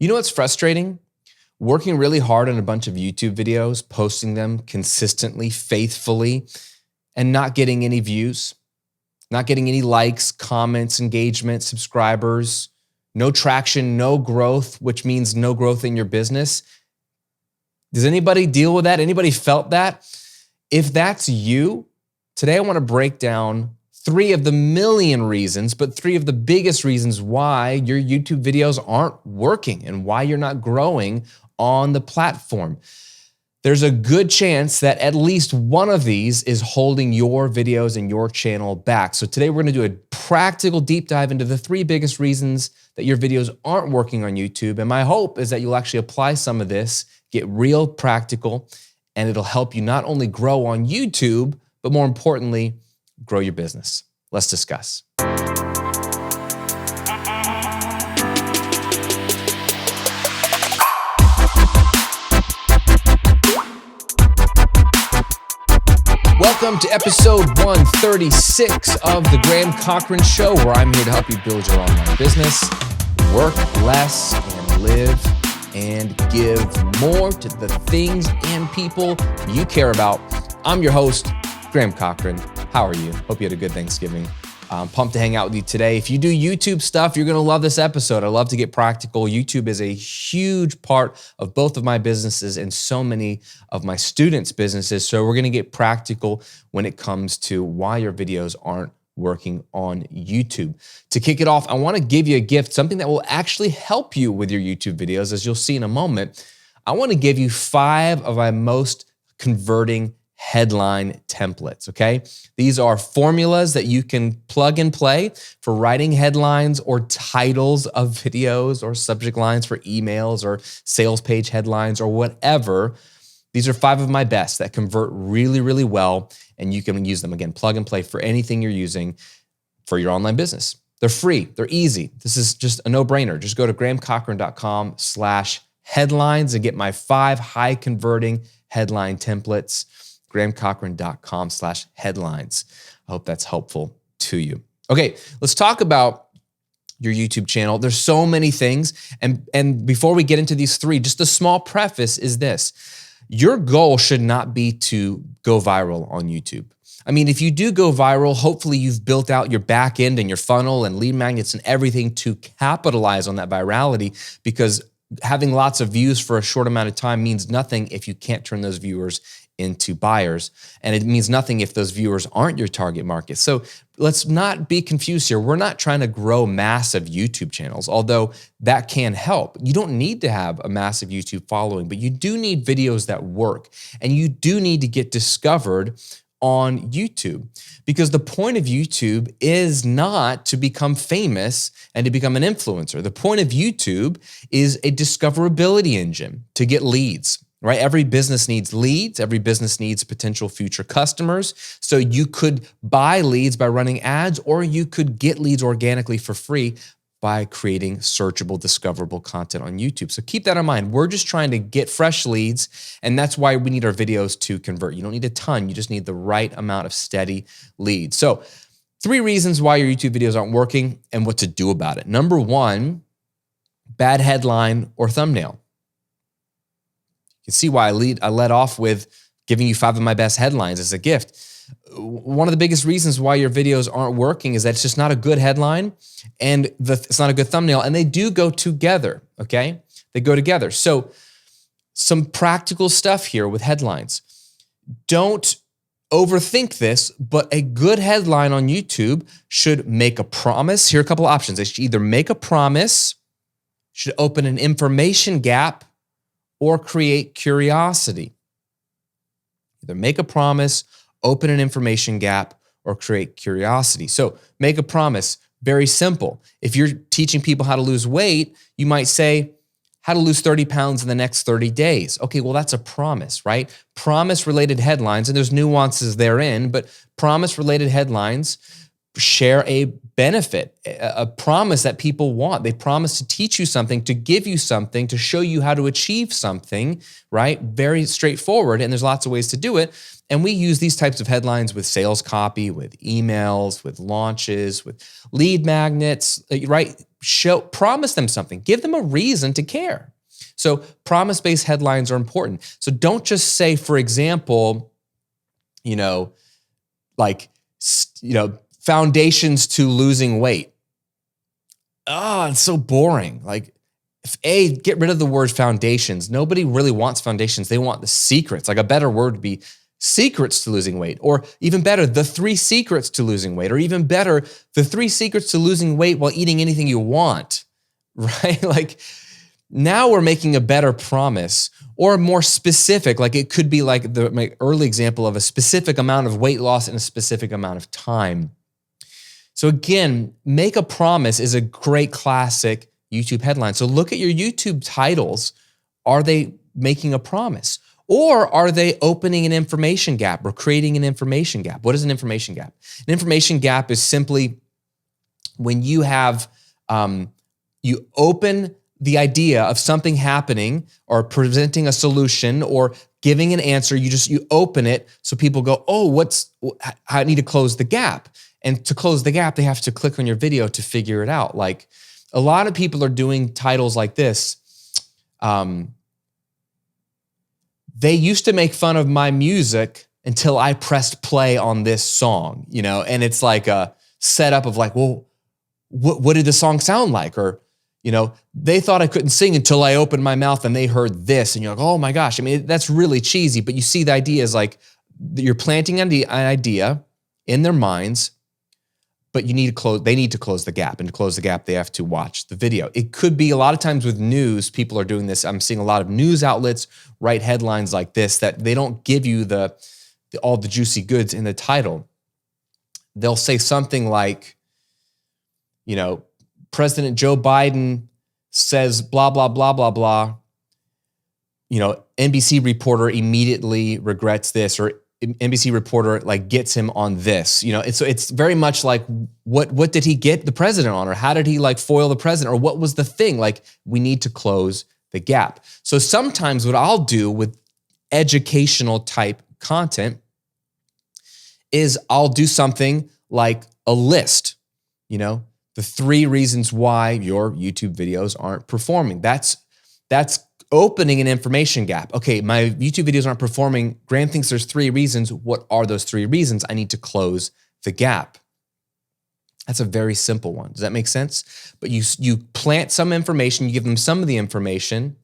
You know what's frustrating? Working really hard on a bunch of YouTube videos, posting them consistently, faithfully, and not getting any views, not getting any likes, comments, engagement, subscribers, no traction, no growth, which means no growth in your business. Does anybody deal with that? Anybody felt that? If that's you, today I want to break down 3 of the million reasons, but 3 of the biggest reasons why your YouTube videos aren't working and why you're not growing on the platform. There's a good chance that at least one of these is holding your videos and your channel back. So today we're going to do a practical deep dive into the 3 biggest reasons that your videos aren't working on YouTube. And my hope is that you'll actually apply some of this, get real practical, and it'll help you not only grow on YouTube, but more importantly, grow your business. Let's discuss. Welcome to episode 136 of The Graham Cochran Show, where I'm here to help you build your online business, work less, and live and give more to the things and people you care about. I'm your host, Graham Cochran. How are you? Hope you had a good Thanksgiving. I'm pumped to hang out with you today. If you do YouTube stuff, you're going to love this episode. I love to get practical. YouTube is a huge part of both of my businesses and so many of my students' businesses. So we're going to get practical when it comes to why your videos aren't working on YouTube. To kick it off, I want to give you a gift, something that will actually help you with your YouTube videos. As you'll see in a moment, I want to give you 5 of my most converting headline templates, okay? These are formulas that you can plug and play for writing headlines or titles of videos or subject lines for emails or sales page headlines or whatever. These are 5 of my best that convert really, really well, and you can use them, again, plug and play for anything you're using for your online business. They're free, they're easy. This is just a no-brainer. Just go to grahamcochran.com/headlines and get my 5 high converting headline templates. grahamcochran.com/headlines. I hope that's helpful to you. Okay, let's talk about your YouTube channel. There's so many things. And before we get into these 3, just a small preface is this. Your goal should not be to go viral on YouTube. I mean, if you do go viral, hopefully you've built out your back end and your funnel and lead magnets and everything to capitalize on that virality, because having lots of views for a short amount of time means nothing if you can't turn those viewers into buyers. And it means nothing if those viewers aren't your target market. So let's not be confused here. We're not trying to grow massive YouTube channels, although that can help. You don't need to have a massive YouTube following, but you do need videos that work. And you do need to get discovered on YouTube, because the point of YouTube is not to become famous and to become an influencer. The point of YouTube is a discoverability engine to get leads. Right? Every business needs leads. Every business needs potential future customers. So you could buy leads by running ads, or you could get leads organically for free by creating searchable, discoverable content on YouTube. So keep that in mind. We're just trying to get fresh leads, and that's why we need our videos to convert. You don't need a ton. You just need the right amount of steady leads. So 3 reasons why your YouTube videos aren't working and what to do about it. Number 1, bad headline or thumbnail. You can see why I led off with giving you 5 of my best headlines as a gift. One of the biggest reasons why your videos aren't working is that it's just not a good headline and it's not a good thumbnail, and they do go together, okay? They go together. So some practical stuff here with headlines. Don't overthink this, but a good headline on YouTube should make a promise. Here are a couple of options. They should either make a promise, should open an information gap, or create curiosity. Either make a promise, open an information gap, or create curiosity. So make a promise, very simple. If you're teaching people how to lose weight, you might say, how to lose 30 pounds in the next 30 days. Okay, well, that's a promise, right? Promise-related headlines, and there's nuances therein, but promise-related headlines share a benefit, a promise that people want. They promise to teach you something, to give you something, to show you how to achieve something, right? Very straightforward, and there's lots of ways to do it. And we use these types of headlines with sales copy, with emails, with launches, with lead magnets, right? promise them something. Give them a reason to care. So promise-based headlines are important. So don't just say, for example, foundations to losing weight. Oh, it's so boring. Like, get rid of the word foundations. Nobody really wants foundations. They want the secrets. Like, a better word would be secrets to losing weight, or even better, the 3 secrets to losing weight, or even better, the 3 secrets to losing weight while eating anything you want, right? Like, now we're making a better promise, or more specific. Like, it could be like my early example of a specific amount of weight loss in a specific amount of time. So again, make a promise is a great classic YouTube headline. So look at your YouTube titles. Are they making a promise? Or are they opening an information gap or creating an information gap? What is an information gap? An information gap is simply when you have, you open the idea of something happening or presenting a solution or giving an answer, you open it so people go, oh, I need to close the gap. And to close the gap, they have to click on your video to figure it out. Like, a lot of people are doing titles like this. They used to make fun of my music until I pressed play on this song, and it's like a setup of like, well, what did the song sound like? Or, they thought I couldn't sing until I opened my mouth and they heard this. And you're like, oh my gosh. I mean, that's really cheesy, but you see the idea is like, you're planting an idea in their minds, but they need to close the gap. And to close the gap, they have to watch the video. It could be a lot of times with news, people are doing this. I'm seeing a lot of news outlets write headlines like this that they don't give you all the juicy goods in the title. They'll say something like, President Joe Biden says blah, blah, blah, blah, blah. NBC reporter immediately regrets this, or NBC reporter gets him on this. It's very much like, what did he get the president on, or how did he foil the president, or what was the thing? We need to close the gap. So sometimes what I'll do with educational type content is I'll do something like a list, the 3 reasons why your YouTube videos aren't performing. That's opening an information gap. Okay, my YouTube videos aren't performing. Graham thinks there's 3 reasons. What are those 3 reasons? I need to close the gap. That's a very simple one. Does that make sense? But you plant some information, you give them some of the information,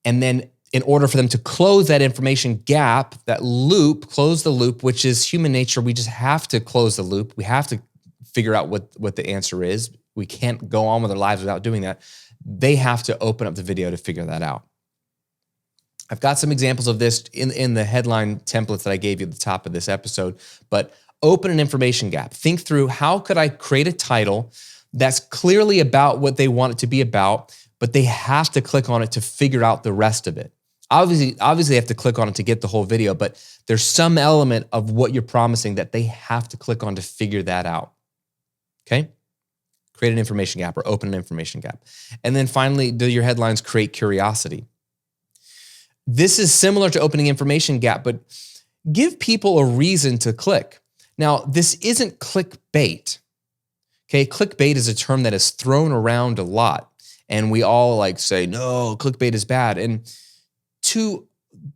and then in order for them to close that information gap, that loop, close the loop, which is human nature, we just have to close the loop. We have to figure out what the answer is. We can't go on with our lives without doing that. They have to open up the video to figure that out. I've got some examples of this in the headline templates that I gave you at the top of this episode, but open an information gap. Think through, how could I create a title that's clearly about what they want it to be about, but they have to click on it to figure out the rest of it. Obviously they have to click on it to get the whole video, but there's some element of what you're promising that they have to click on to figure that out. Okay? Create an information gap or open an information gap. And then finally, do your headlines create curiosity? This is similar to opening information gap, but give people a reason to click. Now, this isn't clickbait. Okay, clickbait is a term that is thrown around a lot, and we all say, no, clickbait is bad. And to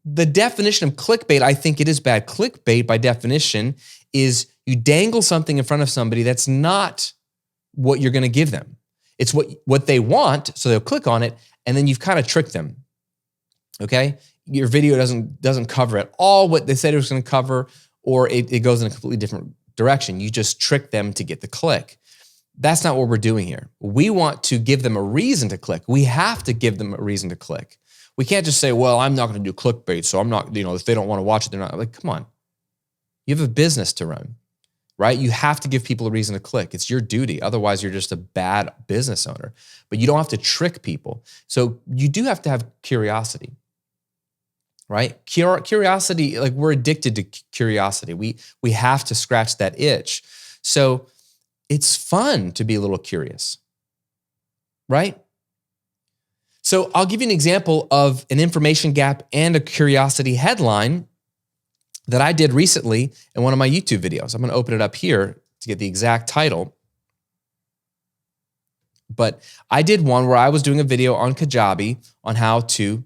the definition of clickbait, I think it is bad. Clickbait, by definition, is you dangle something in front of somebody that's not what you're going to give them. It's what they want, so they'll click on it, and then you've kind of tricked them. Okay? Your video doesn't cover at all what they said it was going to cover, or it goes in a completely different direction. You just trick them to get the click. That's not what we're doing here. We want to give them a reason to click. We have to give them a reason to click. We can't just say, well, I'm not going to do clickbait, so I'm not, if they don't want to watch it, they're not. Come on. You have a business to run, right? You have to give people a reason to click. It's your duty. Otherwise, you're just a bad business owner. But you don't have to trick people. So you do have to have curiosity, right? Curiosity, we're addicted to curiosity. We have to scratch that itch. So it's fun to be a little curious, right? So I'll give you an example of an information gap and a curiosity headline that I did recently in one of my YouTube videos. I'm going to open it up here to get the exact title. But I did one where I was doing a video on Kajabi on how to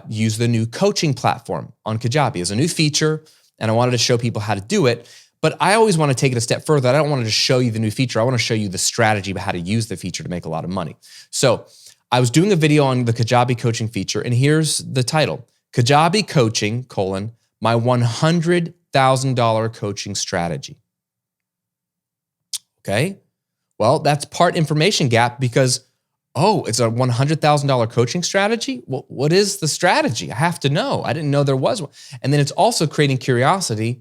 use the new coaching platform on Kajabi. It's a new feature, and I wanted to show people how to do it. But I always want to take it a step further. I don't want to just show you the new feature. I want to show you the strategy about how to use the feature to make a lot of money. So I was doing a video on the Kajabi coaching feature, and here's the title: Kajabi Coaching, my $100,000 coaching strategy. Okay? Well, that's part information gap because, it's a $100,000 coaching strategy? Well, what is the strategy? I have to know. I didn't know there was one. And then it's also creating curiosity.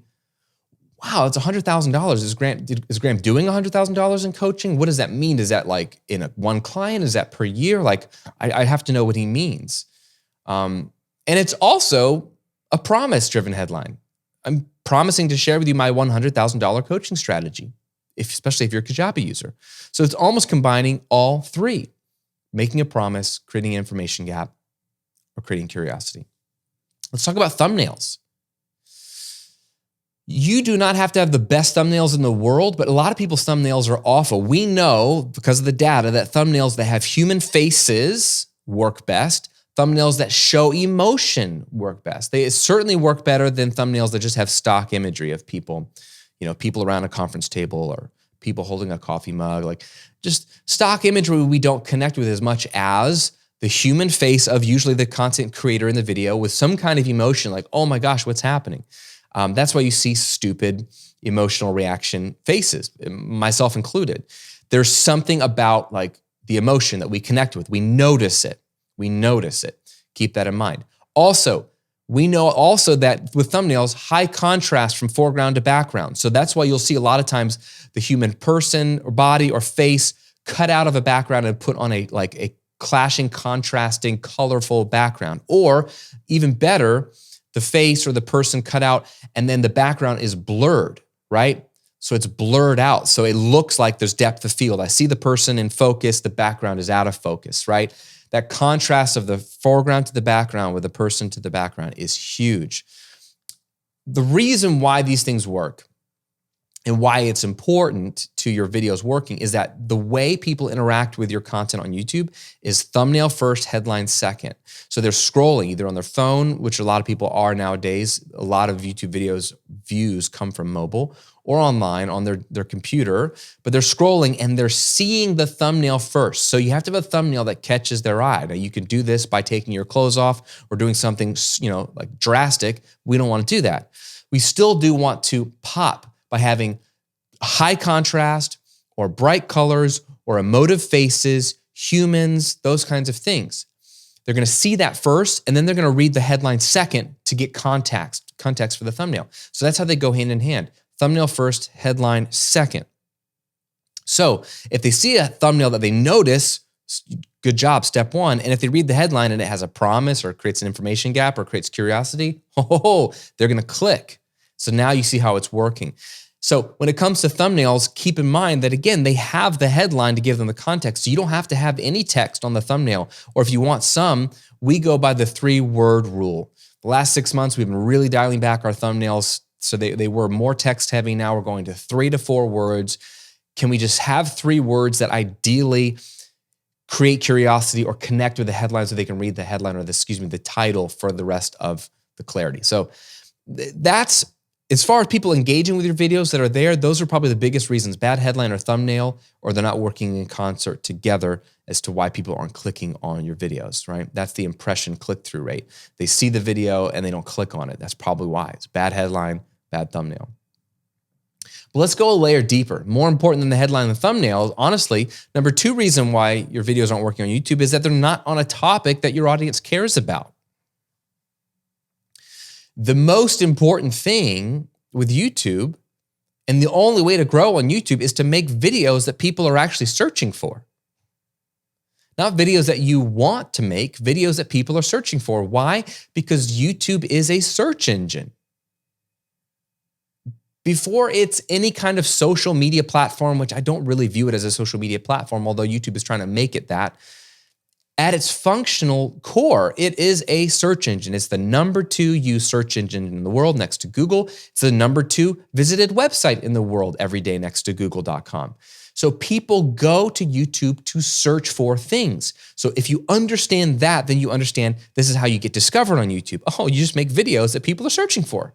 Wow, it's $100,000. Is Graham doing $100,000 in coaching? What does that mean? Is that like in one client? Is that per year? Like, I have to know what he means. And it's also a promise-driven headline. I'm promising to share with you my $100,000 coaching strategy, especially if you're a Kajabi user. So it's almost combining all three: making a promise, creating an information gap, or creating curiosity. Let's talk about thumbnails. You do not have to have the best thumbnails in the world, but a lot of people's thumbnails are awful. We know, because of the data, that thumbnails that have human faces work best. Thumbnails that show emotion work best. They certainly work better than thumbnails that just have stock imagery of people, people around a conference table or people holding a coffee mug. Like, just stock imagery we don't connect with as much as the human face of usually the content creator in the video with some kind of emotion, like, oh my gosh, what's happening? That's why you see stupid emotional reaction faces, myself included. There's something about like the emotion that we connect with. We notice it. Keep that in mind. Also, we know also that with thumbnails, high contrast from foreground to background. So that's why you'll see a lot of times the human person or body or face cut out of a background and put on a clashing, contrasting, colorful background. Or even better, the face or the person cut out and then the background is blurred, right? So it's blurred out. So it looks like there's depth of field. I see the person in focus, the background is out of focus, right? That contrast of the foreground to the background with the person to the background is huge. The reason why these things work and why it's important to your videos working is that the way people interact with your content on YouTube is thumbnail first, headline second. So they're scrolling either on their phone, which a lot of people are nowadays. A lot of YouTube videos views come from mobile, or online on their computer, but they're scrolling and they're seeing the thumbnail first. So you have to have a thumbnail that catches their eye. Now you can do this by taking your clothes off or doing something, like drastic. We don't want to do that. We still do want to pop by having high contrast or bright colors or emotive faces, humans, those kinds of things. They're going to see that first, and then they're going to read the headline second to get context for the thumbnail. So that's how they go hand in hand. Thumbnail first, headline second. So if they see a thumbnail that they notice, good job, step one. And if they read the headline and it has a promise or creates an information gap or creates curiosity, they're going to click. So now you see how it's working. So when it comes to thumbnails, keep in mind that, again, they have the headline to give them the context. So you don't have to have any text on the thumbnail. Or if you want some, we go by the 3-word rule. The last 6 months, we've been really dialing back our thumbnails. So they were more text heavy. Now we're going to 3 to 4 words. Can we just have 3 words that ideally create curiosity or connect with the headline so they can read the headline or the title for the rest of the clarity? So that's, as far as people engaging with your videos that are there, those are probably the biggest reasons: bad headline or thumbnail, or they're not working in concert together as to why people aren't clicking on your videos, right? That's the impression click-through rate. They see the video and they don't click on it. That's probably why. It's bad headline, bad thumbnail. But let's go a layer deeper. More important than the headline and the thumbnail, honestly, number 2 reason why your videos aren't working on YouTube is that they're not on a topic that your audience cares about. The most important thing with YouTube, and the only way to grow on YouTube, is to make videos that people are actually searching for. Not videos that you want to make, videos that people are searching for. Why? Because YouTube is a search engine. Before it's any kind of social media platform, which I don't really view it as a social media platform, although YouTube is trying to make it that, at its functional core, it is a search engine. It's the number 2 used search engine in the world next to Google. It's the number 2 visited website in the world every day next to google.com. So people go to YouTube to search for things. So if you understand that, then you understand this is how you get discovered on YouTube. Oh, you just make videos that people are searching for.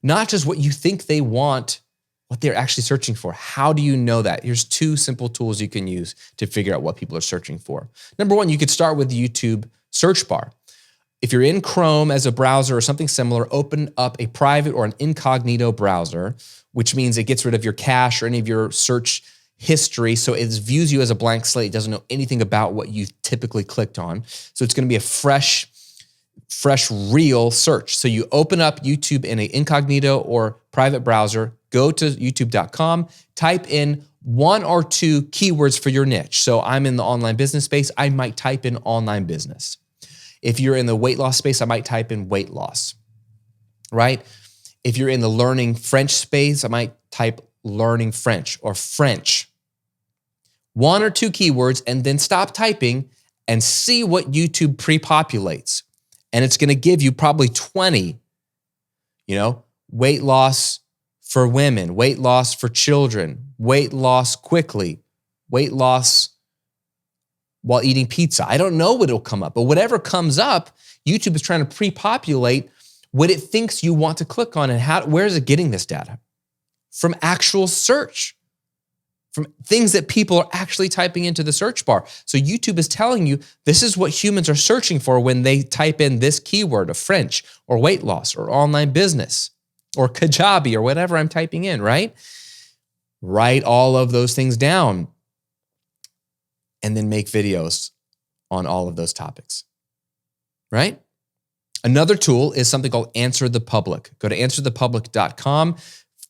Not just what you think they want, what they're actually searching for. How do you know that? Here's 2 simple tools you can use to figure out what people are searching for. Number 1, you could start with the YouTube search bar. If you're in Chrome as a browser or something similar, open up a private or an incognito browser, which means it gets rid of your cache or any of your search history. So it views you as a blank slate. It doesn't know anything about what you typically clicked on. So it's going to be a fresh, real search. So you open up YouTube in an incognito or private browser, go to youtube.com, type in 1 or 2 keywords for your niche. So I'm in the online business space. I might type in online business. If you're in the weight loss space, I might type in weight loss, right? If you're in the learning French space, I might type learning French or French. 1 or 2 keywords, and then stop typing and see what YouTube pre-populates. And it's going to give you probably 20, weight loss for women, weight loss for children, weight loss quickly, weight loss while eating pizza. I don't know what will come up, but whatever comes up, YouTube is trying to pre-populate what it thinks you want to click on. And where is it getting this data? From actual search, from things that people are actually typing into the search bar. So YouTube is telling you this is what humans are searching for when they type in this keyword of French or weight loss or online business or Kajabi or whatever I'm typing in, right? Write all of those things down and then make videos on all of those topics, right? Another tool is something called Answer the Public. Go to answerthepublic.com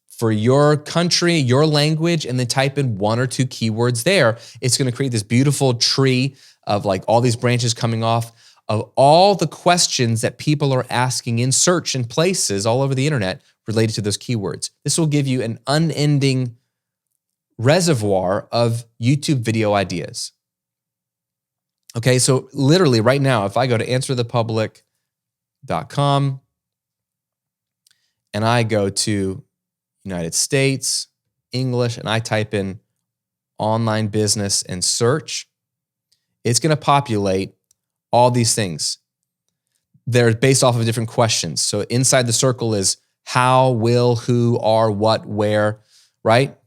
for your country, your language, and then type in 1 or 2 keywords there. It's going to create this beautiful tree of like all these branches coming off of all the questions that people are asking in search and places all over the internet related to those keywords. This will give you an unending reservoir of YouTube video ideas. Okay, so literally right now, if I go to answerthepublic.com and I go to United States, English, and I type in online business and search, it's going to populate all these things. They're based off of different questions. So inside the circle is how, will, who, are, what, where, right?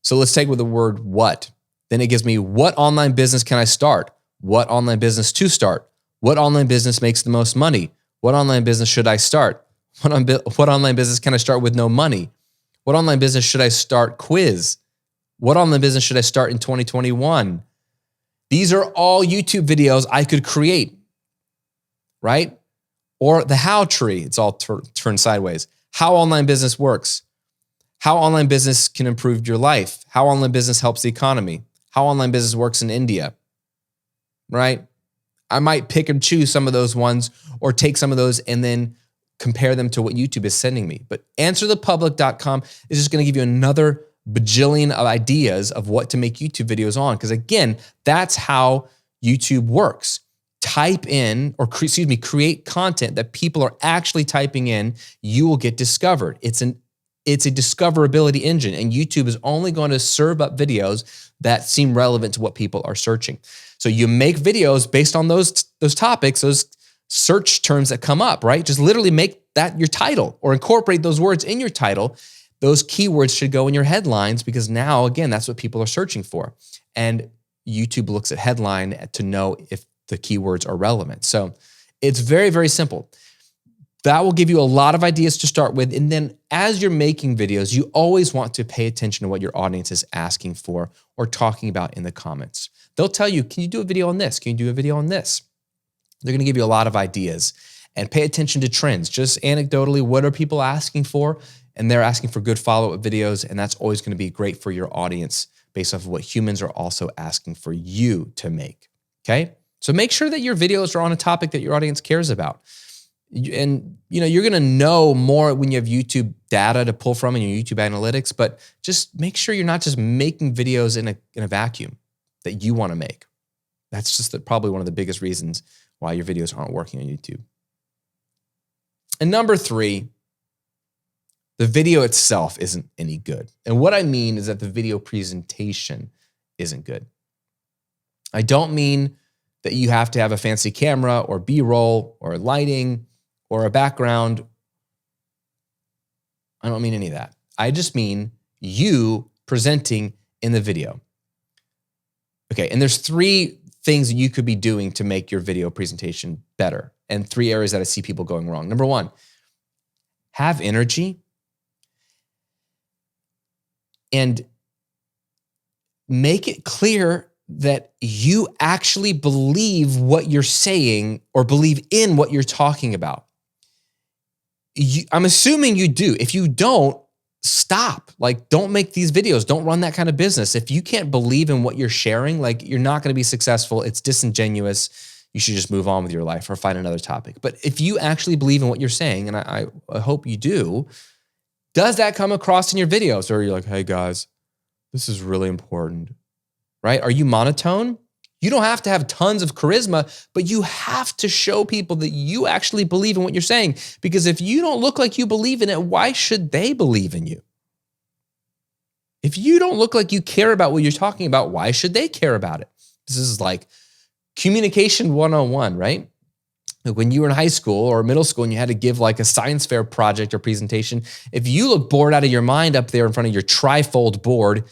So let's take with the word what. Then it gives me what online business can I start? What online business to start? What online business makes the most money? What online business should I start? What online business can I start with no money? What online business should I start quiz? What online business should I start in 2021? These are all YouTube videos I could create, right? Or the how tree, it's all turned sideways. How online business works. How online business can improve your life. How online business helps the economy. How online business works in India, right? I might pick and choose some of those ones or take some of those and then compare them to what YouTube is sending me. But answerthepublic.com is just going to give you another bajillion of ideas of what to make YouTube videos on. Because again, that's how YouTube works. Type in, or create content that people are actually typing in, you will get discovered. It's a discoverability engine, and YouTube is only going to serve up videos that seem relevant to what people are searching. So you make videos based on those topics, those search terms that come up, right? Just literally make that your title or incorporate those words in your title. Those keywords should go in your headlines because now, again, that's what people are searching for. And YouTube looks at headline to know if the keywords are relevant. So it's very, very simple. That will give you a lot of ideas to start with. And then as you're making videos, you always want to pay attention to what your audience is asking for or talking about in the comments. They'll tell you, can you do a video on this? Can you do a video on this? They're going to give you a lot of ideas. And pay attention to trends. Just anecdotally, what are people asking for? And they're asking for good follow-up videos. And that's always going to be great for your audience based off of what humans are also asking for you to make. Okay? So make sure that your videos are on a topic that your audience cares about. And you're going to know more when you have YouTube data to pull from in your YouTube analytics, but just make sure you're not just making videos in a vacuum that you want to make. That's just probably one of the biggest reasons why your videos aren't working on YouTube. And number 3, The video itself isn't any good. And what I mean is that the video presentation isn't good. I don't mean that you have to have a fancy camera or B-roll or lighting or a background. I don't mean any of that. I just mean you presenting in the video. Okay, and there's 3 things that you could be doing to make your video presentation better, and 3 areas that I see people going wrong. Number 1, have energy and make it clear that you actually believe what you're saying or believe in what you're talking about. I'm assuming you do. If you don't, stop. Like, don't make these videos. Don't run that kind of business. If you can't believe in what you're sharing, like, you're not going to be successful. It's disingenuous. You should just move on with your life or find another topic. But if you actually believe in what you're saying, and I hope you do, does that come across in your videos? Or you're like, hey guys, this is really important, right? Are you monotone? You don't have to have tons of charisma, but you have to show people that you actually believe in what you're saying. Because if you don't look like you believe in it, why should they believe in you? If you don't look like you care about what you're talking about, why should they care about it? This is like communication 101, right? Like when you were in high school or middle school and you had to give like a science fair project or presentation, if you look bored out of your mind up there in front of your trifold board,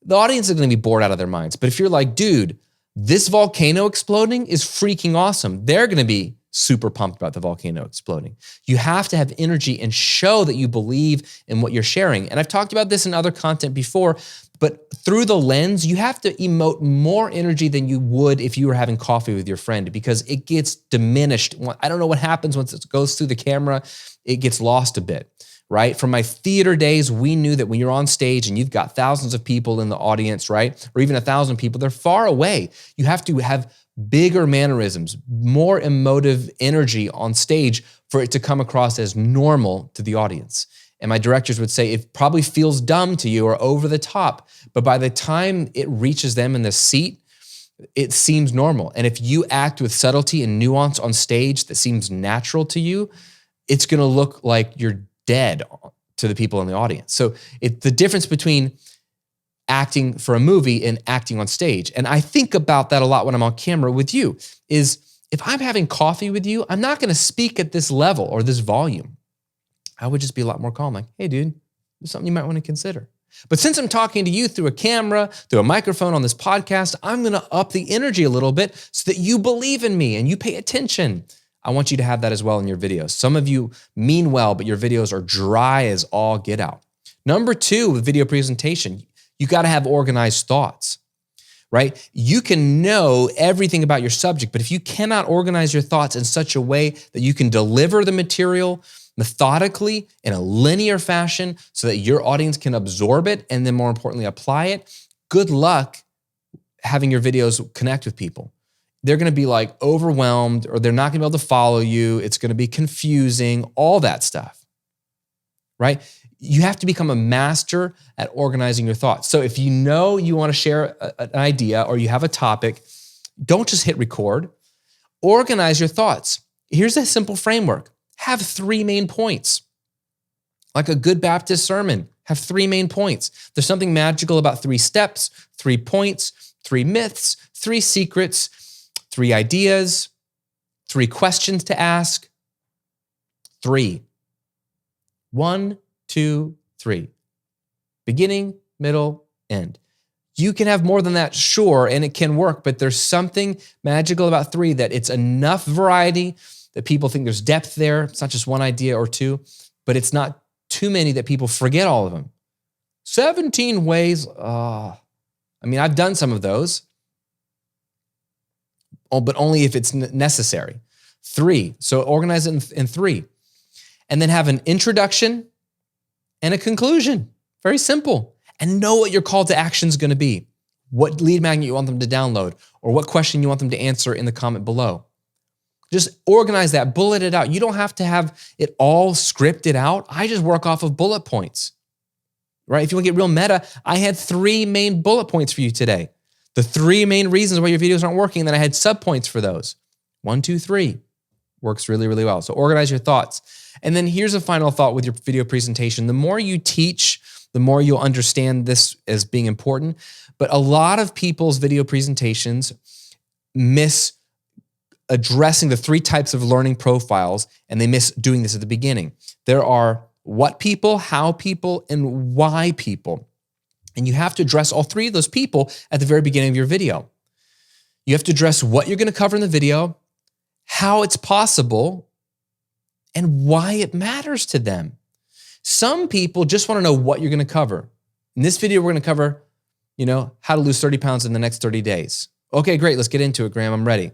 the audience is going to be bored out of their minds. But if you're like, dude, this volcano exploding is freaking awesome, they're going to be super pumped about the volcano exploding. You have to have energy and show that you believe in what you're sharing. And I've talked about this in other content before, but through the lens, you have to emote more energy than you would if you were having coffee with your friend, because it gets diminished. I don't know what happens once it goes through the camera. It gets lost a bit, right? From my theater days, we knew that when you're on stage and you've got thousands of people in the audience, right? Or even 1,000 people, they're far away. You have to have bigger mannerisms, more emotive energy on stage for it to come across as normal to the audience. And my directors would say it probably feels dumb to you or over the top, but by the time it reaches them in the seat, it seems normal. And if you act with subtlety and nuance on stage that seems natural to you, it's going to look like you're dead to the people in the audience. So the difference between acting for a movie and acting on stage, and I think about that a lot when I'm on camera with you, is if I'm having coffee with you, I'm not going to speak at this level or this volume. I would just be a lot more calm, like, hey dude, there's something you might want to consider. But since I'm talking to you through a camera, through a microphone on this podcast, I'm going to up the energy a little bit so that you believe in me and you pay attention. I want you to have that as well in your videos. Some of you mean well, but your videos are dry as all get out. Number 2, with video presentation, you got to have organized thoughts, right? You can know everything about your subject, but if you cannot organize your thoughts in such a way that you can deliver the material methodically in a linear fashion so that your audience can absorb it and then more importantly apply it, good luck having your videos connect with people. They're going to be like overwhelmed, or they're not going to be able to follow you. It's going to be confusing, all that stuff, right? You have to become a master at organizing your thoughts. So if you know you want to share an idea or you have a topic, don't just hit record. Organize your thoughts. Here's a simple framework. Have 3 main points. Like a good Baptist sermon, have 3 main points. There's something magical about 3 steps, 3 points, 3 myths, 3 secrets, 3 ideas, 3 questions to ask. 3. 1, 2, 3. Beginning, middle, end. You can have more than that, sure, and it can work, but there's something magical about 3 that it's enough variety that people think there's depth there. It's not just 1 idea or 2, but it's not too many that people forget all of them. 17 ways. I've done some of those. But only if it's necessary. 3. So organize it in 3. And then have an introduction and a conclusion. Very simple. And know what your call to action is going to be. What lead magnet you want them to download, or what question you want them to answer in the comment below. Just organize that, bullet it out. You don't have to have it all scripted out. I just work off of bullet points, right? If you want to get real meta, I had 3 main bullet points for you today. The 3 main reasons why your videos aren't working, and then I had subpoints for those. 1, 2, 3. Works really, really well. So organize your thoughts. And then here's a final thought with your video presentation. The more you teach, the more you'll understand this as being important. But a lot of people's video presentations miss addressing the 3 types of learning profiles, and they miss doing this at the beginning. There are what people, how people, and why people. And you have to address all 3 of those people at the very beginning of your video. You have to address what you're going to cover in the video, how it's possible, and why it matters to them. Some people just want to know what you're going to cover. In this video, we're going to cover, how to lose 30 pounds in the next 30 days. Okay, great. Let's get into it, Graham. I'm ready.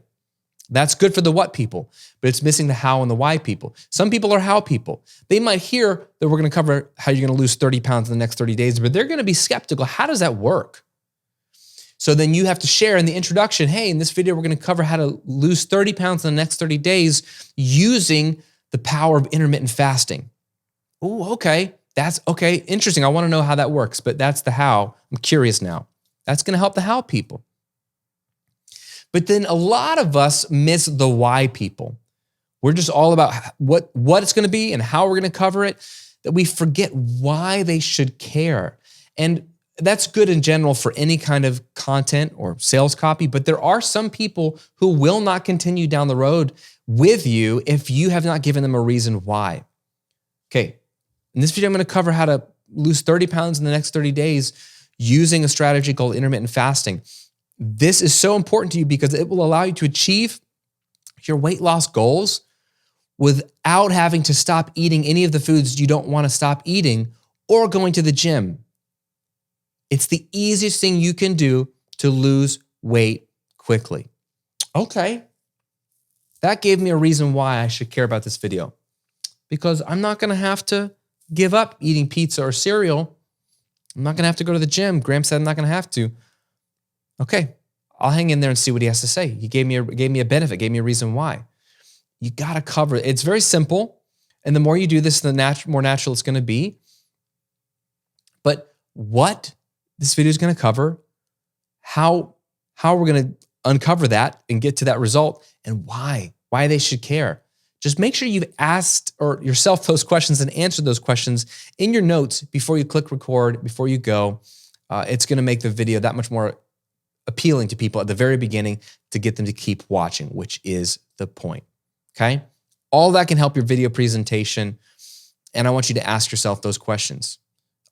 That's good for the what people, but it's missing the how and the why people. Some people are how people. They might hear that we're going to cover how you're going to lose 30 pounds in the next 30 days, but they're going to be skeptical. How does that work? So then you have to share in the introduction, hey, in this video, we're going to cover how to lose 30 pounds in the next 30 days using the power of intermittent fasting. Oh, okay. That's okay. Interesting. I want to know how that works, but that's the how. I'm curious now. That's going to help the how people. But then a lot of us miss the why people. We're just all about what it's going to be and how we're going to cover it, that we forget why they should care. And that's good in general for any kind of content or sales copy, but there are some people who will not continue down the road with you if you have not given them a reason why. Okay, in this video, I'm going to cover how to lose 30 pounds in the next 30 days using a strategy called intermittent fasting. This is so important to you because it will allow you to achieve your weight loss goals without having to stop eating any of the foods you don't want to stop eating or going to the gym. It's the easiest thing you can do to lose weight quickly. Okay, that gave me a reason why I should care about this video, because I'm not going to have to give up eating pizza or cereal. I'm not going to have to go to the gym. Graham said I'm not going to have to. Okay, I'll hang in there and see what he has to say. He gave me a benefit, gave me a reason why. You got to cover it. It's very simple. And the more you do this, the more natural it's going to be. But what this video is going to cover, how we're going to uncover that and get to that result, and why they should care. Just make sure you've asked yourself those questions and answered those questions in your notes before you click record, before you go. It's going to make the video that much more appealing to people at the very beginning to get them to keep watching, which is the point, okay? All that can help your video presentation, and I want you to ask yourself those questions.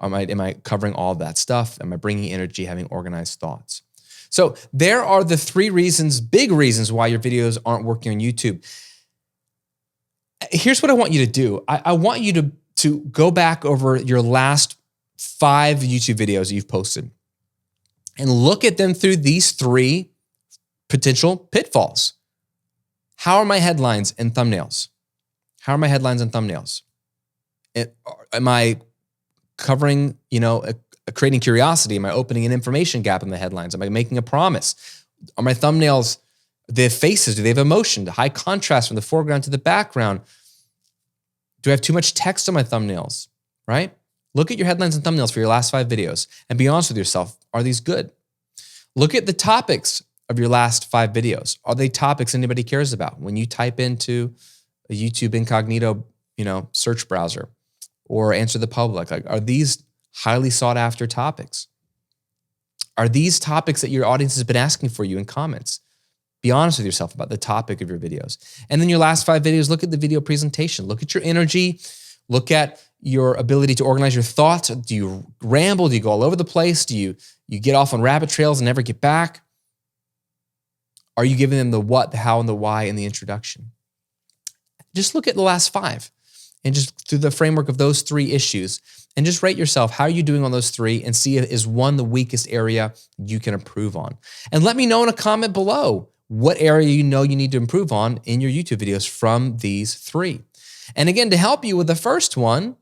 Am I covering all that stuff? Am I bringing energy, having organized thoughts? So there are the 3 reasons, big reasons why your videos aren't working on YouTube. Here's what I want you to do. I want you to go back over your last 5 YouTube videos that you've posted and look at them through these 3 potential pitfalls. How are my headlines and thumbnails? How are my headlines and thumbnails? Am I covering, creating curiosity? Am I opening an information gap in the headlines? Am I making a promise? Are my thumbnails, they have faces? Do they have emotion? High contrast from the foreground to the background? Do I have too much text on my thumbnails, right? Look at your headlines and thumbnails for your last 5 videos and be honest with yourself. Are these good? Look at the topics of your last 5 videos. Are they topics anybody cares about? When you type into a YouTube incognito, search browser or answer the public, are these highly sought after topics? Are these topics that your audience has been asking for you in comments? Be honest with yourself about the topic of your videos. And then your last 5 videos, look at the video presentation. Look at your energy. Look at your ability to organize your thoughts. Do you ramble? Do you go all over the place? Do you get off on rabbit trails and never get back? Are you giving them the what, the how, and the why in the introduction? Just look at the last 5 and just through the framework of those 3 issues and just rate yourself. How are you doing on those 3 and see is one the weakest area you can improve on? And let me know in a comment below what area you need to improve on in your YouTube videos from these 3. And again, to help you with the first one,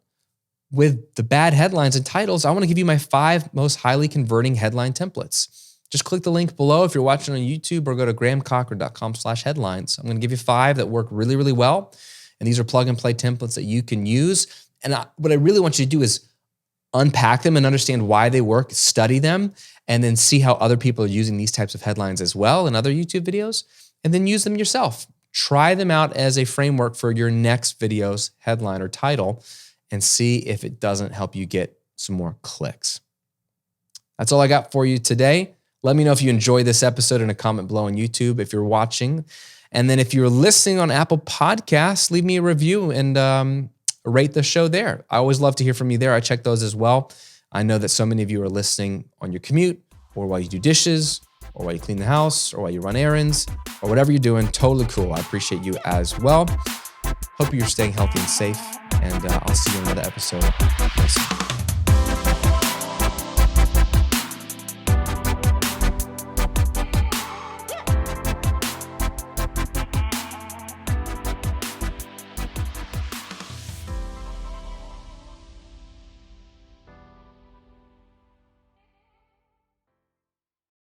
with the bad headlines and titles, I want to give you my 5 most highly converting headline templates. Just click the link below if you're watching on YouTube or go to grahamcochran.com/headlines. I'm going to give you 5 that work really, really well. And these are plug and play templates that you can use. And what I really want you to do is unpack them and understand why they work, study them, and then see how other people are using these types of headlines as well in other YouTube videos, and then use them yourself. Try them out as a framework for your next video's headline or title and see if it doesn't help you get some more clicks. That's all I got for you today. Let me know if you enjoyed this episode in a comment below on YouTube if you're watching. And then if you're listening on Apple Podcasts, leave me a review and rate the show there. I always love to hear from you there. I check those as well. I know that so many of you are listening on your commute or while you do dishes or while you clean the house or while you run errands or whatever you're doing. Totally cool. I appreciate you as well. Hope you're staying healthy and safe. And I'll see you in another episode.